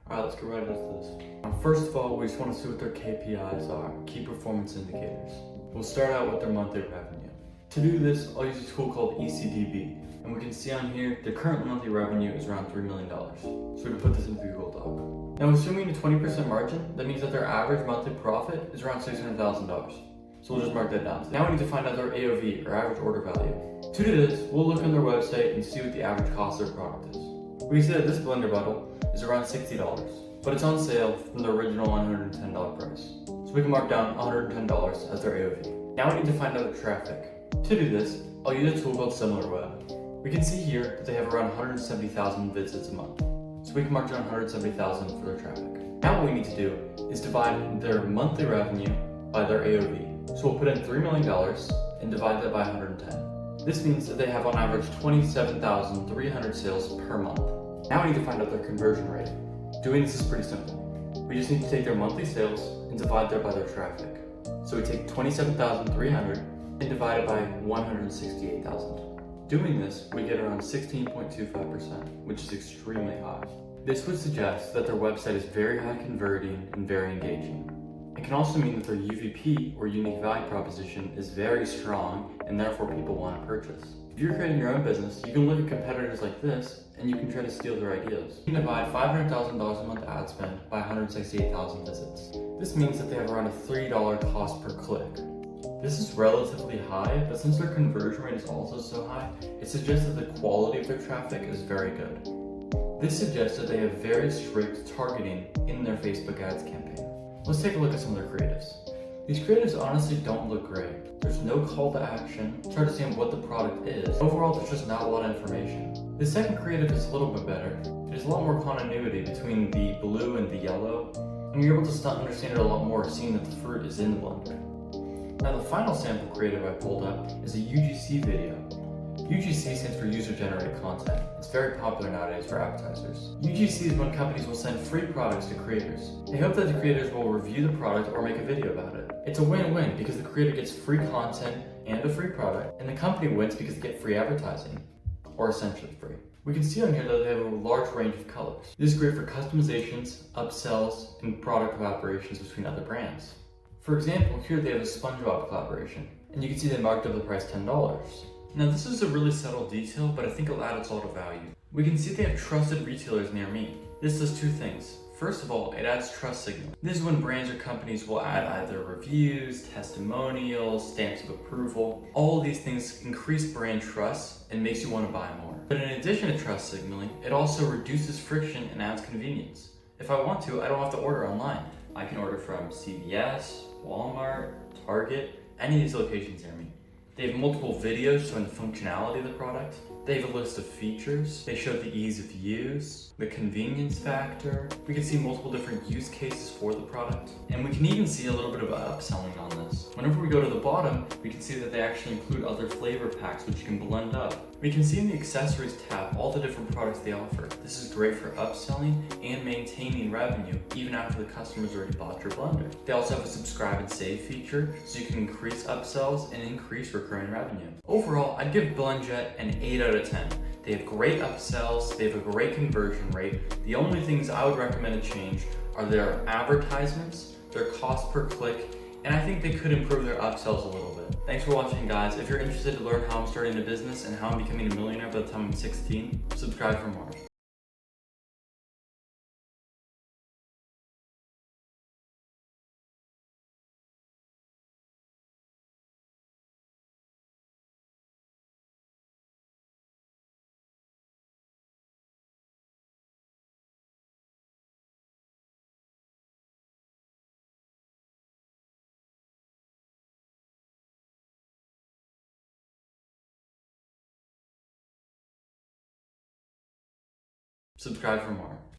Alright, let's get right into this. First of all, we just want to see what their KPIs are, key performance indicators. We'll start out with their monthly revenue. To do this, I'll use a tool called ECDB, and we can see on here their current monthly revenue is around $3 million. So we can put this into Google Doc. Now, assuming a 20% margin, that means that their average monthly profit is around $600,000. So we'll just mark that down. Now we need to find out their AOV, or average order value. To do this, we'll look on their website and see what the average cost of their product is. We see that this blender bottle is around $60, but it's on sale from the original $110 price. So we can mark down $110 as their AOV. Now we need to find out their traffic. To do this, I'll use a tool called SimilarWeb. We can see here that they have around 170,000 visits a month. So we can mark down 170,000 for their traffic. Now what we need to do is divide their monthly revenue by their AOV. So we'll put in $3 million and divide that by 110. This means that they have on average 27,300 sales per month. Now we need to find out their conversion rate. Doing this is pretty simple. We just need to take their monthly sales and divide that by their traffic. So we take 27,300 and divide it by 168,000. Doing this, we get around 16.25%, which is extremely high. This would suggest that their website is very high converting and very engaging. It can also mean that their UVP, or unique value proposition, is very strong and therefore people want to purchase. If you're creating your own business, you can look at competitors like this and you can try to steal their ideas. You can divide $500,000 a month ad spend by 168,000 visits. This means that they have around a $3 cost per click. This is relatively high, but since their conversion rate is also so high, it suggests that the quality of their traffic is very good. This suggests that they have very strict targeting in their Facebook ads campaign. Let's take a look at some of their creatives. These creatives honestly don't look great. There's no call to action to understand what the product is. Overall, there's just not a lot of information. The second creative is a little bit better. There's a lot more continuity between the blue and the yellow, and you're able to understand it a lot more seeing that the fruit is in the blender. Now the final sample creative I pulled up is a UGC video. UGC stands for user-generated content. It's very popular nowadays for advertisers. UGC is when companies will send free products to creators. They hope that the creators will review the product or make a video about it. It's a win-win because the creator gets free content and a free product, and the company wins because they get free advertising, or essentially free. We can see on here that they have a large range of colors. This is great for customizations, upsells, and product collaborations between other brands. For example, here they have a SpongeBob collaboration, and you can see they marked up the price $10. Now this is a really subtle detail, but I think it'll add its all to value. We can see they have trusted retailers near me. This does two things. First of all, it adds trust signal. This is when brands or companies will add either reviews, testimonials, stamps of approval. All of these things increase brand trust and makes you want to buy more. But in addition to trust signaling, it also reduces friction and adds convenience. If I want to, I don't have to order online. I can order from CVS, Walmart, Target, any of these locations near me. They have multiple videos showing the functionality of the product. They have a list of features. They show the ease of use, the convenience factor. We can see multiple different use cases for the product. And we can even see a little bit of upselling on this. Whenever we go to the bottom, we can see that they actually include other flavor packs which you can blend up. We can see in the accessories tab all the different products they offer. This is great for upselling and maintaining revenue even after the customer's already bought your blender. They also have a subscribe and save feature so you can increase upsells and increase recurring revenue. Overall, I'd give BlendJet an 8 out of 10. They have great upsells, they have a great conversion rate. The only things I would recommend to change are their advertisements, their cost per click, and I think they could improve their upsells a little bit. Thanks for watching, guys. If you're interested to learn how I'm starting a business and how I'm becoming a millionaire by the time I'm 16, subscribe for more. Subscribe for more.